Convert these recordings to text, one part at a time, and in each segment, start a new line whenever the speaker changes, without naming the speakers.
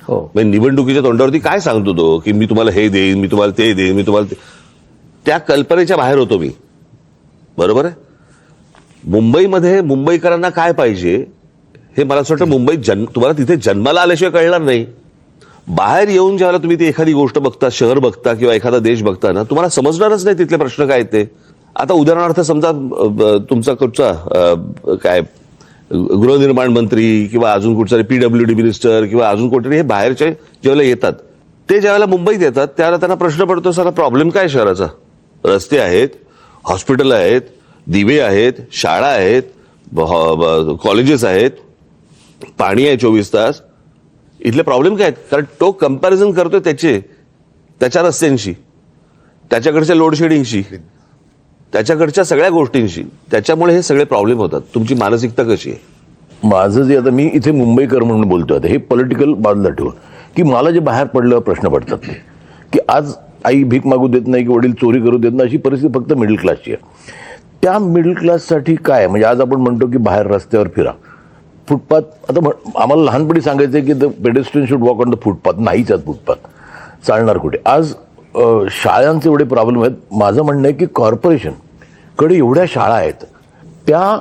म्हणजे निवडणुकीच्या तोंडावरती काय सांगतो तो की मी तुम्हाला हे देईन, मी तुम्हाला ते देईन, मी तुम्हाला त्या कल्पनेच्या बाहेर होतो मी. बरोबर आहे. मुंबईमध्ये मुंबईकरांना काय पाहिजे हे मला असं वाटतं मुंबईत तुम्हाला तिथे जन्माला आल्याशिवाय कळणार नाही. बाहेर येऊन ज्यावेळेला तुम्ही ती एखादी गोष्ट बघता, शहर बघता किंवा एखादा देश बघता ना, तुम्हाला समजणारच नाही तिथले प्रश्न काय ते. आता उदाहरणार्थ समजा तुमचा कुठचा काय गृहनिर्माण मंत्री किंवा अजून कुठचा PWD मिनिस्टर किंवा अजून कोणतरी हे बाहेरचे ज्यावेळेला येतात, ते ज्यावेळेला मुंबईत येतात त्यावेळेला त्यांना प्रश्न पडतो, सारा प्रॉब्लेम काय शहराचा? रस्ते आहेत, हॉस्पिटल आहेत, दिवे आहेत, शाळा आहेत, कॉलेजेस आहेत, पाणी आहे 24 तास. इथले प्रॉब्लेम काय आहेत? कारण तो कंपॅरिझन करतोय त्याच्या रस्त्यांशी, त्याच्याकडच्या लोडशेडिंगशी, त्याच्याकडच्या सगळ्या गोष्टींशी. त्याच्यामुळे हे सगळे प्रॉब्लेम होतात. तुमची मानसिकता कशी आहे?
माझं जे आता मी इथे मुंबईकर म्हणून बोलतोय, आता हे पॉलिटिकल बाजूला ठेवून, की मला जे बाहेर पडल्यावर प्रश्न पडतात ते की आज आई भीक मागू देत नाही की वडील चोरी करू देत नाही, अशी परिस्थिती फक्त मिडल क्लासची आहे. त्या मिडल क्लाससाठी काय म्हणजे आज आपण म्हणतो की बाहेर रस्त्यावर फिरा, फुटपाथ. आता आम्हाला लहानपणी सांगायचं की the pedestrian should walk on the footpath. नाहीच आज फुटपाथ, चालणार कुठे? आज शाळांचे एवढे प्रॉब्लेम आहेत. माझं म्हणणं आहे की कॉर्पोरेशनकडे एवढ्या शाळा आहेत, त्या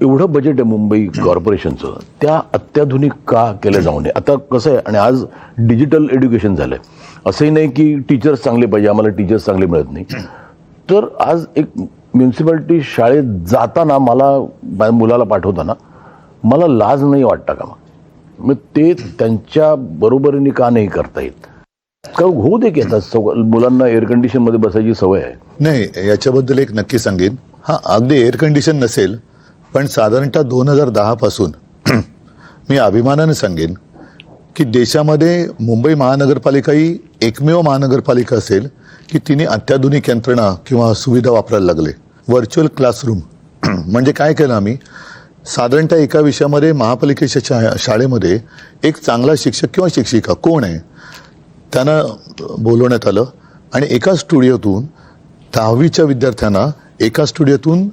एवढं बजेट आहे मुंबई कॉर्पोरेशनचं, त्या अत्याधुनिक का केलं जाऊ नये? आता कसं आहे, आणि आज डिजिटल एज्युकेशन झालंय. असंही नाही की टीचर्स चांगले पाहिजे, आम्हाला टीचर्स चांगले मिळत नाही. तर आज एक म्युन्सिपाल्टी शाळेत जाताना मला मुलाला पाठवताना मला लाज नाही वाटता का? मग ते त्यांच्या बरोबरीने का नाही करता येत? का होऊ दे की आता मुलांना एअर कंडिशन मध्ये बसायची सवय आहे.
नाही, याच्याबद्दल एक नक्की सांगेन. हा, अगदी एअर कंडिशन नसेल, पण साधारणतः 2010 पासून मी अभिमानाने सांगेन की देशामध्ये मुंबई महानगरपालिका ही एकमेव महानगरपालिका असेल की तिने अत्याधुनिक यंत्रणा किंवा सुविधा वापरायला लागले. व्हर्च्युअल क्लासरूम म्हणजे काय केलं आम्ही, साधारणतः एका विषयामध्ये महापालिकेच्या शाळेमध्ये एक चांगला शिक्षक किंवा शिक्षिका कोण आहे त्यांना बोलवण्यात आलं आणि एका स्टुडिओतून 10वीच्या विद्यार्थ्यांना एका स्टुडिओतून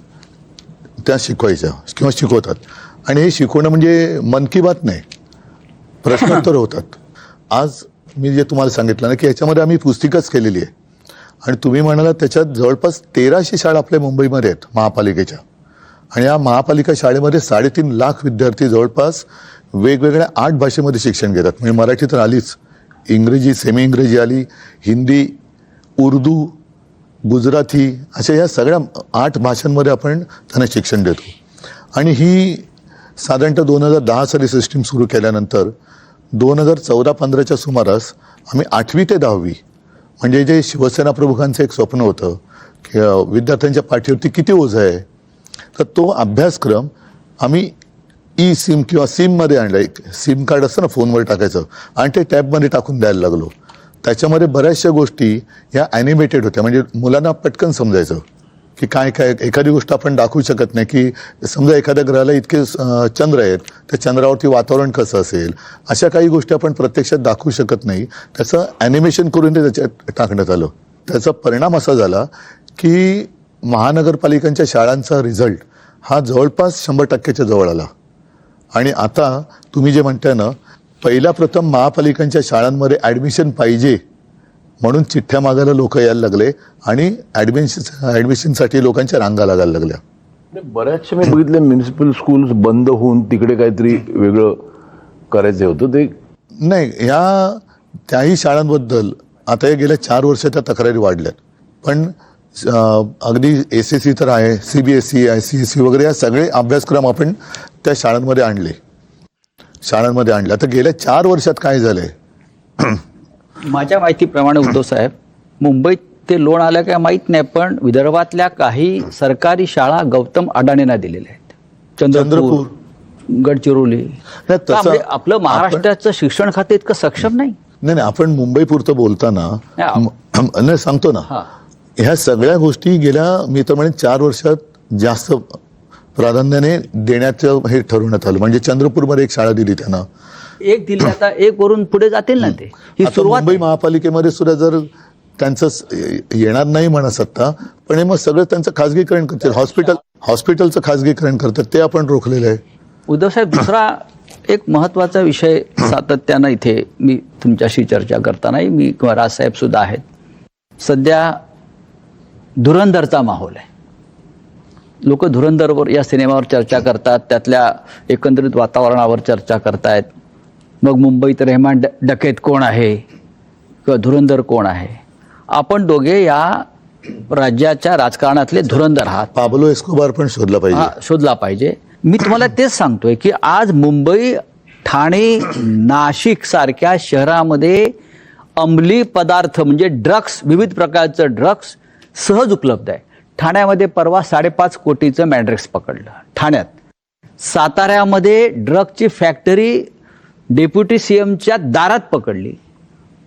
त्या शिकवायच्या किंवा शिकवतात. आणि हे शिकवणं म्हणजे मन की बात नाही, प्रश्नोत्तर होतात. आज मी जे तुम्हाला सांगितलं ना की याच्यामध्ये आम्ही पुस्तिकाच केलेली आहे आणि तुम्ही म्हणाला त्याच्यात जवळपास 1300 शाळा आपल्या मुंबईमध्ये आहेत महापालिकेच्या. आणि या महापालिका शाळेमध्ये 3.5 लाख विद्यार्थी जवळपास वेगवेगळ्या 8 भाषेमध्ये शिक्षण घेतात. म्हणजे मराठी तर आलीच, इंग्रजी, सेमी इंग्रजी आली, हिंदी, उर्दू, गुजराती, अशा या सगळ्या 8 भाषांमध्ये आपण त्यांना शिक्षण देतो. आणि ही साधारणतः 2010 साली सिस्टीम सुरू केल्यानंतर 2014-15च्या सुमारास आम्ही 8वी ते 10वी म्हणजे जे शिवसेना प्रमुखांचं एक स्वप्न होतं की विद्यार्थ्यांच्या पाठीवरती किती ओझं आहे, तर तो अभ्यासक्रम आम्ही सिम किंवा सिममध्ये आणला. एक सिम कार्ड असतं ना फोनवर टाकायचं आणि ते टॅबमध्ये टाकून द्यायला लागलो. त्याच्यामध्ये बऱ्याचशा गोष्टी ह्या ॲनिमेटेड होत्या, म्हणजे मुलांना पटकन समजायचं की काय काय एखादी गोष्ट आपण दाखवू शकत नाही. की समजा एखाद्या ग्रहाला इतके चंद्र आहेत, त्या चंद्रावरती वातावरण कसं असेल, अशा काही गोष्टी आपण प्रत्यक्षात दाखवू शकत नाही. त्याचं ॲनिमेशन करून ते त्याच्यात टाकण्यात आलं. त्याचा परिणाम असा झाला की महानगरपालिकांच्या शाळांचा रिझल्ट हा जवळपास 100%च्या जवळ आला. आणि आता तुम्ही जे म्हणताय ना, पहिल्या प्रथम महापालिकांच्या शाळांमध्ये ॲडमिशन पाहिजे म्हणून चिठ्ठ्या मागायला लोक यायला लागले आणि ॲडमिशनसाठी लोकांच्या रांगा लागायला लागल्या.
बऱ्याचशा मी बघितले म्युन्सिपल स्कूल्स बंद होऊन तिकडे काहीतरी वेगळं करायचं होतं. ते
नाही, त्याही शाळांबद्दल आता या गेल्या 4 वर्षाच्या तक्रारी वाढल्यात. पण अगदी SSE तर आहे, CBSE, ICSE वगैरे या सगळे अभ्यासक्रम आपण त्या शाळांमध्ये आणले. आता गेल्या 4 वर्षात काय झालंय?
माझ्या माहितीप्रमाणे उद्धव साहेब, मुंबईत ते लोन आल्या काय माहीत नाही, पण विदर्भातल्या काही सरकारी शाळा गौतम अडाणींना दिलेल्या आहेत. चंद्रपूर, गडचिरोली. आपलं महाराष्ट्राचं शिक्षण खाते इतकं सक्षम नाही.
नाही, आपण मुंबई पुरतं बोलताना नाही सांगतो ना, ह्या सगळ्या गोष्टी गेल्या मी तर म्हणेन 4 वर्षात जास्त प्राधान्याने देण्याचं हे ठरवण्यात आलं. म्हणजे चंद्रपूरमध्ये एक शाळा दिली त्यांना,
एक दिली, आता एक वरून पुढे जातील ना. ते ही सुरुवात.
मुंबई महापालिकेमध्ये सुद्धा जर त्यांचं येणार नाही म्हणा सत्ता, पण हे मग सगळं त्यांचं खाजगीकरण करतील. हॉस्पिटलचं खाजगीकरण करतात, ते आपण रोखलेलं आहे.
उद्धव साहेब, दुसरा एक महत्त्वाचा विषय सातत्यानं इथे मी तुमच्याशी चर्चा करतानाही मी किंवा राजसाहेब सुद्धा आहेत. सध्या धुरंधरचा माहोल आहे. लोक धुरंधरवर या सिनेमावर चर्चा करतात, त्यातल्या एकंदरीत वातावरणावर चर्चा करतायत. मग मुंबईत रेहमान डकेत कोण आहे किंवा धुरंधर कोण आहे. आपण दोघे या राज्याच्या राजकारणातले धुरंधर आहात.
पाब्लो एस्कोबार पण शोधला पाहिजे.
शोधला पाहिजे. मी तुम्हाला तेच सांगतोय की आज मुंबई, ठाणे, नाशिक सारख्या शहरामध्ये अंमली पदार्थ म्हणजे ड्रग्स, विविध प्रकारचं ड्रग्स सहज उपलब्ध आहे. ठाण्यामध्ये परवा 5.5 कोटीचं मॅड्रेक्स पकडलं ठाण्यात. साताऱ्यामध्ये ड्रगची फॅक्टरी डेप्युटी सीएमच्या दारात पकडली.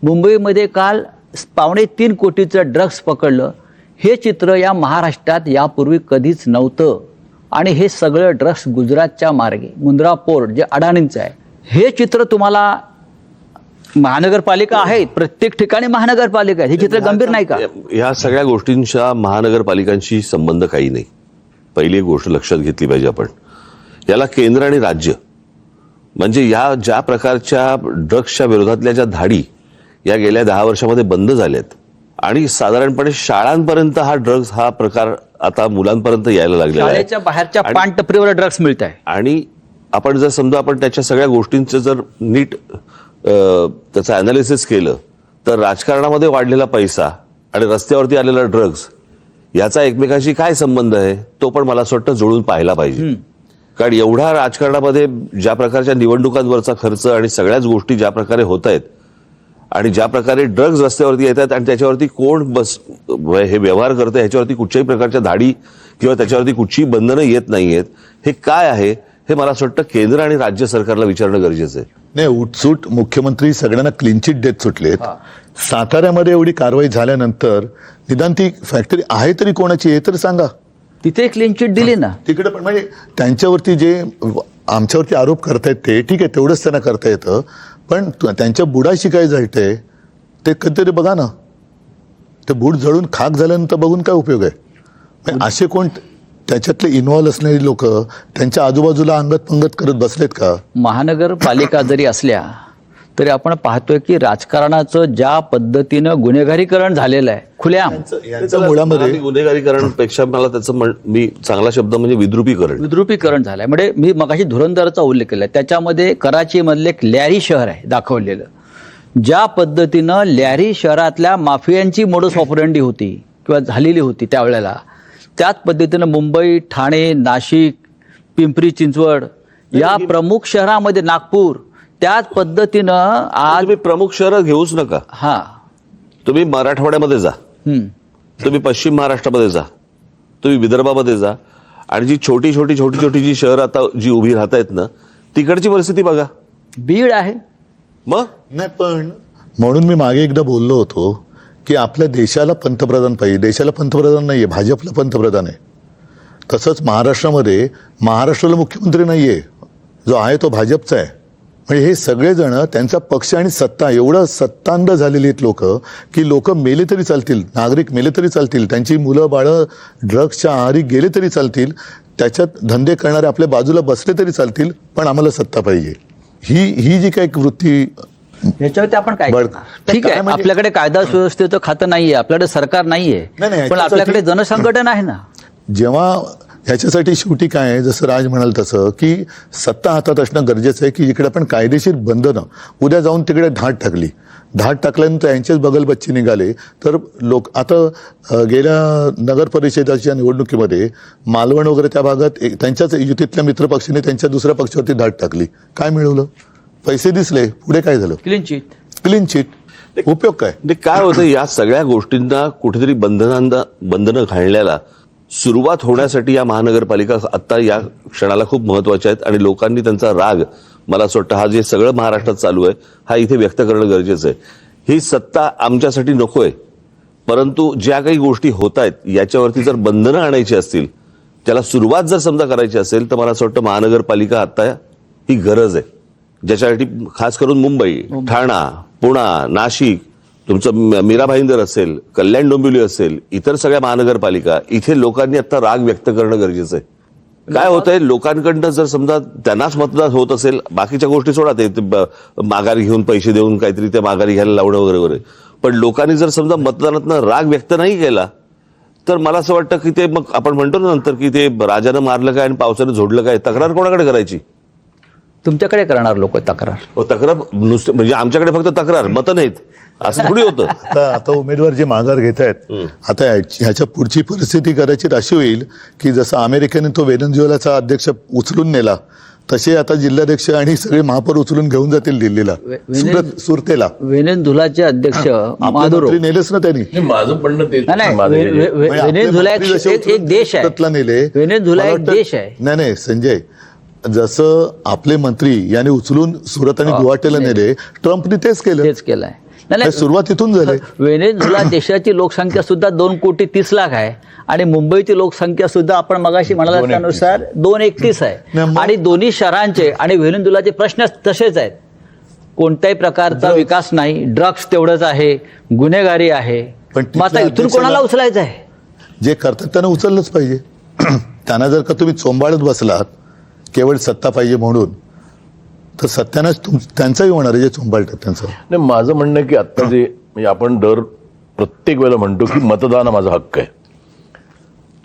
मुंबईमध्ये काल 2.25 कोटीचं ड्रग्स पकडलं. हे चित्र या महाराष्ट्रात यापूर्वी कधीच नव्हतं. आणि हे सगळं ड्रग्स गुजरातच्या मार्गे, मुंद्रा पोर्ट जे अडाणींचं आहे, हे चित्र तुम्हाला महानगरपालिका आहेत, प्रत्येक ठिकाणी महानगरपालिका आहे. हे चित्र गंभीर नाही का?
ह्या सगळ्या गोष्टींच्या महानगरपालिकांशी संबंध काही नाही. पहिली एक गोष्ट लक्षात घेतली पाहिजे आपण. याला केंद्र आणि राज्य म्हणजे या ज्या प्रकारच्या ड्रग्सच्या विरोधातल्या ज्या धाडी या गेल्या 10 वर्षामध्ये बंद झाल्यात आणि साधारणपणे शाळांपर्यंत हा ड्रग्स हा प्रकार आता मुलांपर्यंत यायला लागलेला आहे.
शाळेच्या बाहेरच्या पानटपरीवर ड्रग्स मिळत आहे.
आणि आपण जर समजा आपण त्याच्या सगळ्या गोष्टींचं जर नीट त्याचं अनालिसिस केलं तर राजकारणामध्ये वाढलेला पैसा आणि रस्त्यावरती आलेला ड्रग्स याचा एकमेकांशी काय संबंध आहे तो पण मला असं वाटतं जुळून पाहायला पाहिजे. कारण एवढा राजकारणामध्ये ज्या प्रकारच्या निवडणुकांवरचा खर्च आणि सगळ्याच गोष्टी ज्या प्रकारे होत आहेत आणि ज्या प्रकारे ड्रग्ज रस्त्यावरती येतात आणि त्याच्यावरती कोण हे व्यवहार करतं ह्याच्यावरती कुठच्याही प्रकारच्या धाडी किंवा त्याच्यावरती कुठचीही बंधनं येत नाहीयेत, हे काय आहे हे मला असं वाटतं केंद्र आणि राज्य सरकारला विचारणं गरजेचं आहे.
नाही, उठसूट मुख्यमंत्री सगळ्यांना क्लीन चिट देत सुटलेत. साताऱ्यामध्ये एवढी कारवाई झाल्यानंतर निदान ती फॅक्टरी आहे तरी कोणाची आहे तर सांगा.
तिथे क्लीन चिट दिली ना.
तिकडे पण म्हणजे त्यांच्यावरती जे आमच्यावरती आरोप करतायत ते ठीक आहे, तेवढंच त्यांना करता येतं. पण त्यांच्या बुडाशी काय जळतंय ते कधीतरी बघा ना. ते बुड जळून खाक झाल्यानंतर बघून काय उपयोग आहे. म्हणजे असे कोण त्याच्यातले इन्व्हॉल्व असणारी लोक त्यांच्या आजूबाजूला अंगत पंगत करत बसलेत का?
महानगरपालिका जरी असल्या तरी आपण पाहतोय की राजकारणाचं ज्या पद्धतीनं गुन्हेगारीकरण झालेलं आहे खुल्याम.
यांच्या मुळामध्ये
गुन्हेगारीकरणपेक्षा मला त्याचं मी चांगला शब्द म्हणजे
विद्रुपीकरण झालंय. म्हणजे मी मगाशी धुरंधरचा उल्लेख केलाय. त्याच्यामध्ये कराचीमधले एक लॅरी शहर आहे दाखवलेलं. ज्या पद्धतीनं लॅरी शहरातल्या माफियांची मोडस ऑपरेंडी होती किंवा झालेली होती त्यावेळेला, त्याच पद्धतीनं मुंबई, ठाणे, नाशिक, पिंपरी चिंचवड या प्रमुख शहरामध्ये, नागपूर, त्याच पद्धतीनं आज
तुम्ही प्रमुख शहर घेऊच नका.
हा,
तुम्ही मराठवाड्यामध्ये जा, तुम्ही पश्चिम महाराष्ट्रामध्ये जा, तुम्ही विदर्भामध्ये जा आणि जी छोटी जी शहर आता जी उभी राहत आहेत ना तिकडची परिस्थिती बघा.
बीड आहे.
मग
नाही, पण म्हणून मी मागे एकदा बोललो होतो की आपल्या देशाला पंतप्रधान पाहिजे. देशाला पंतप्रधान नाहीये, भाजपला पंतप्रधान आहे. तसंच महाराष्ट्रामध्ये महाराष्ट्राला मुख्यमंत्री नाहीये, जो आहे तो भाजपचा आहे. म्हणजे हे सगळेजण त्यांचा पक्ष आणि सत्ता एवढं सत्तांध झालेली आहेत लोक की लोक मेले तरी चालतील, नागरिक मेले तरी चालतील, त्यांची मुलं बाळं ड्रग्सच्या आहारी गेले तरी चालतील, त्याच्यात धंदे करणारे आपल्या बाजूला बसले तरी चालतील, पण आम्हाला सत्ता पाहिजे. ही जी काही वृत्ती
याच्यावरती आपण काय
बरं.
करणार? ठीक आहे,
म्हणजे-
आपल्याकडे कायदा सुव्यवस्थेचं खातं नाहीये, आपल्याकडे सरकार नाहीये,
नाही,
पण
याच्यासाठी-
आपल्याकडे जनसंघटन आहे ना.
जेव्हा ह्याच्यासाठी शेवटी काय आहे, जसं राज म्हणाल तसं की सत्ता हातात असणं गरजेचं आहे की जिकडे आपण कायदेशीर बंधनं, उद्या जाऊन तिकडे धाड टाकल्यानंतर यांचेच बगलबच्चे निघाले तर लोक आता गेल्या नगर परिषदेच्या निवडणुकीमध्ये मालवण वगैरे त्या भागात त्यांच्याच युतीतल्या मित्रपक्षाने त्यांच्या दुसऱ्या पक्षावरती धाड टाकली. काय मिळवलं? पैसे दिसले, पुढे काय झालं? Clean chit. उपयोग काय?
ते काय होतं, या सगळ्या गोष्टींना कुठेतरी बंधनं घालण्याला सुरुवात होण्यासाठी या महानगरपालिका आता या क्षणाला खूप महत्वाच्या आहेत आणि लोकांनी त्यांचा राग, मला असं वाटतं हा जे सगळं महाराष्ट्रात चालू आहे हा इथे व्यक्त करणं गरजेचं आहे. ही सत्ता आमच्यासाठी नकोय, परंतु ज्या काही गोष्टी होत आहेत याच्यावरती जर बंधनं आणायची असतील, त्याला सुरुवात जर समजा करायची असेल तर मला असं वाटतं महानगरपालिका आता ही गरज आहे, ज्याच्यासाठी खास करून मुंबई, ठाणा, पुणा, नाशिक, तुमचं मीरा भाईंदर असेल, कल्याण डोंबिवली असेल, इतर सगळ्या महानगरपालिका, इथे लोकांनी आता राग व्यक्त करणं गरजेचं आहे. काय होतंय, लोकांकडनं जर समजा त्यांनाच मतदान होत असेल, बाकीच्या गोष्टी सोडा, ते माघारी घेऊन पैसे देऊन काहीतरी ते माघारी घ्यायला लावणं वगैरे वगैरे, पण लोकांनी जर समजा मतदानातनं राग व्यक्त नाही केला तर मला असं वाटतं की ते मग आपण म्हणतो ना नंतर की ते राजानं मारलं काय आणि पावसानं झोडलं काय, तक्रार कोणाकडे करायची?
तुमच्याकडे करणार लोक तक्रार.
तक्रार नुसतं म्हणजे आमच्याकडे फक्त तक्रार, मतं नाहीत असं थोडी होतं.
आता उमेदवार जे माघार घेत आहेत, आता ह्याच्या पुढची परिस्थिती कदाचित अशी होईल की जसं अमेरिकेने तो व्हेनेझुएलाचा अध्यक्ष उचलून नेला, तसे आता जिल्हाध्यक्ष आणि सगळे महापौर उचलून घेऊन जातील दिल्लीला, सुरतेला.
व्हेनेझुएलाचे अध्यक्ष मादुरो
नेलेच ना त्यांनी.
नाही, माझं म्हणणं तेच
नाही,
माझं हे-
व्हेनेझुएला एक देश आहे.
सुरतला नेले.
व्हेनेझुएला
मला
एक
वाटतं-
देश आहे.
नाही संजय, जसं आपले मंत्री यांनी उचलून सुरत आणि गुवाहाटीला नेले, ट्रम्पने तेच केलं.
तेच केलंय. नाही,
हे सुरुवात इथून झाली.
व्हेनेझुएला देशाची लोकसंख्या सुद्धा 2,30,00,000 आहे आणि मुंबईची लोकसंख्या सुद्धा आपण मगाशी म्हणाला त्यानुसार 231 आहे.
नाही, मग-
आणि दोन्ही शहरांचे आणि व्हेनेझुएलाचे प्रश्न तसेच आहेत. कोणत्याही प्रकारचा विकास नाही, ड्रग्स तेवढंच आहे, गुन्हेगारी आहे.
पण
मग आता
तिथल्या
इथून कोणाला उचलायचं आहे?
जे करतात त्यांना उचललंच पाहिजे. त्यांना जर का तुम्ही चोंबाळत बसलात केवळ सत्ता पाहिजे म्हणून, तर सत्यानंच त्यांचाही होणार आहे जे चोंबाळतात त्यांचं.
नाही, माझं म्हणणं आहे की आता जे म्हणजे आपण दर प्रत्येक वेळेला म्हणतो की मतदान हा माझा हक्क आहे.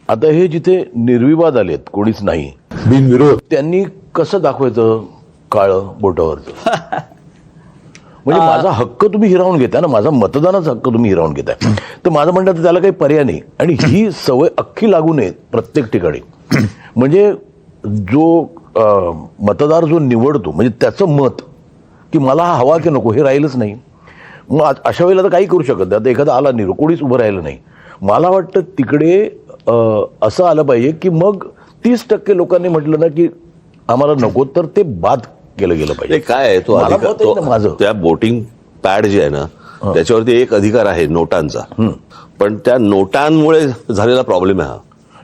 आता हे जिथे निर्विवाद आलेत, कोणीच नाही,
बिनविरोध
त्यांनी कसं दाखवायचं काळं बोटावरचं? म्हणजे माझा हक्क तुम्ही हिरावून घेताय ना, माझा मतदानाचा हक्क तुम्ही हिरावून घेताय. तर माझं म्हणणं तर त्याला काही पर्याय नाही. आणि ही सवय अख्खी लागू नये प्रत्येक ठिकाणी. म्हणजे जो मतदार जो निवडतो म्हणजे त्याचं मत की मला हा हवा की नको हे राहीलच नाही. मग अशा वेळेला तर काही करू शकत नाही. आता एखादा आला नाही, कोणीच उभं राहिलं नाही, मला वाटतं तिकडे असं आलं पाहिजे की मग 30% लोकांनी म्हटलं ना की आम्हाला नको, तर ते बाद केलं गेलं पाहिजे.
ते काय आहे, तो
मला
अधिकार
मत आहे ना माझं.
त्या वोटिंग पॅड जे आहे ना त्याच्यावरती एक अधिकार आहे नोटांचा, पण त्या नोटांमुळे झालेला प्रॉब्लेम आहे हा.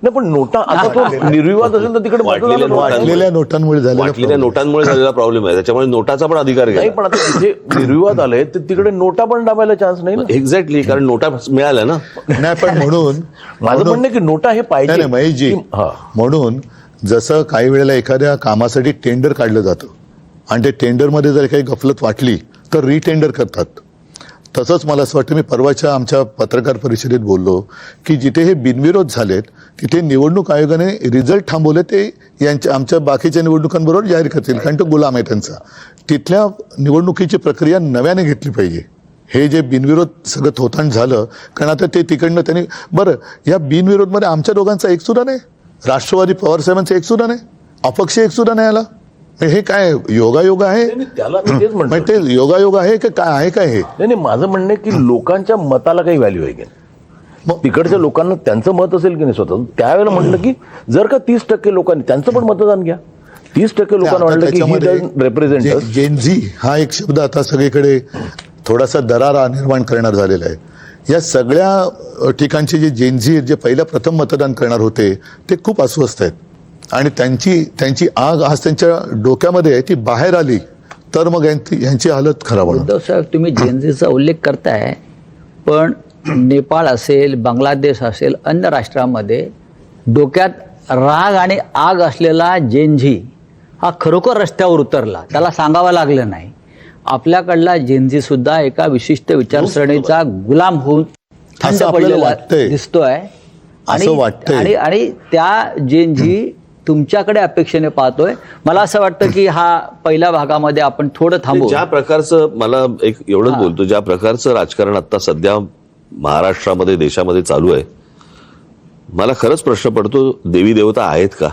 नाही, पण नोटा आता तो निर्विवाद असेल तर तिकडे
वाटलेल्या
मतदानाला
नोटा-
वाटलेल्या नोटांमुळे झालेला
वाटलेल्या
problem.
नोटांमुळे झालेला प्रॉब्लेम आहे, त्याच्यामुळे नोटाचा पण अधिकार
नाही.
घ्या.
पण आता तिथे निर्विवाद आले तर तिकडे नोटा पण दाबायला चान्स नाही ना.
एक्झॅक्टली, कारण नोटा मिळाल्या ना.
नाही, पण म्हणून
माझं म्हणणं आहे की नोटा हे पाहिजे.
नाही महेशजी,
हा.
म्हणून जसं काही वेळेला एखाद्या कामासाठी टेंडर काढलं जातं आणि ते टेंडरमध्ये जर काही गफलत वाटली तर रिटेंडर करतात. तसंच मला असं वाटतं, मी परवाच्या आमच्या पत्रकार परिषदेत बोललो की जिथे हे बिनविरोध झालेत तिथे निवडणूक आयोगाने रिझल्ट थांबवले, ते आमच्या बाकीच्या निवडणुकांबरोबर जाहीर करतील, कारण तो गुलाम आहे त्यांचा. तिथल्या निवडणुकीची प्रक्रिया नव्याने घेतली पाहिजे. हे जे बिनविरोध सगळं थोतांड झालं, कारण आता ते तिकडनं त्यांनी, बरं या बिनविरोधमध्ये आमच्या दोघांचा एक सुद्धा नाही, राष्ट्रवादी पवारसाहेबांचा एक सुद्धा नाही, अपक्ष एक सुद्धा नाही आला. हे काय योगायोग आहे?
नाही, त्याला मी तेच म्हणतो.
म्हणजे ते योगायोग आहे की काय आहे काय हे?
नाही नाही, माझं म्हणणं आहे की लोकांच्या मताला काही व्हॅल्यू आहे की नाही? मग तिकडच्या लोकांना त्यांचं मत असेल की नाही स्वतः, त्यावेळेला म्हटलं की जर का 30% लोकांनी त्यांचं पण मतदान घ्या. 30% लोकांना वाटलं की ही रिप्रेझेंट
जेनझी हा एक शब्द आता सगळीकडे थोडासा दरारा निर्माण करणार झालेला आहे. या सगळ्या ठिकाणचे जे जेनझी जे पहिल्या प्रथम मतदान करणार होते ते खूप अस्वस्थ आहेत आणि त्यांची आग आज त्यांच्या डोक्यामध्ये आहे, ती बाहेर आली तर मग यांची हालत खराब होणार.
उद्धव साहेब, तुम्ही जेनझीचा उल्लेख करताय, पण नेपाळ असेल, बांगलादेश असेल, अन्य राष्ट्रामध्ये डोक्यात राग आणि आग असलेला जेनझी हा खरोखर रस्त्यावर उतरला, त्याला सांगावं लागलं नाही. आपल्याकडला जेनझी सुद्धा एका विशिष्ट विचारसरणीचा गुलाम होऊन थंड
असं आपल्याला
पडलेला
वाटतंय.
दिसतोय.
असं वाटतंय.
आणि त्या जेनझी तुमच्याकडे अपेक्षेने पाहतोय. मला असं वाटतं की हा पहिल्या भागामध्ये आपण थोडं थांबू.
ज्या प्रकारचं, मला एक एवढंच बोलतो, ज्या प्रकारचं राजकारण आता सध्या महाराष्ट्रामध्ये देशामध्ये चालू आहे, मला खरंच प्रश्न पडतो, देवी देवता आहेत का?